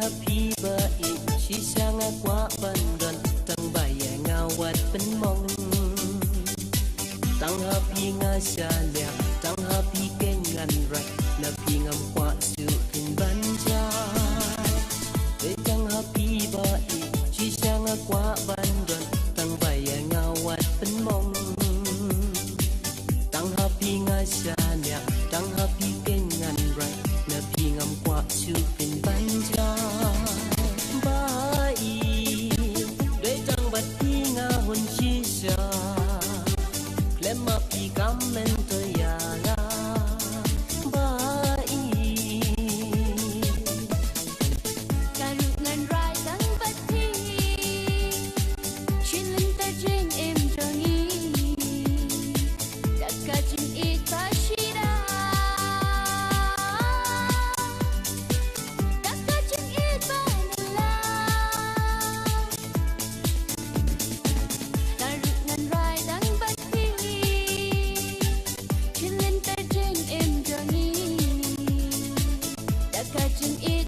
happy baik si sangat kuat bandan tang bayang ngawat penmong tang happy ngasalia tang happy kengan rat napi ngam kuat sukin banjai tang happy baik si sangat kuat bandan tang bayang ngawat penmong tang happy ngasalia tang happy kengan rat napi ngam kuat sukin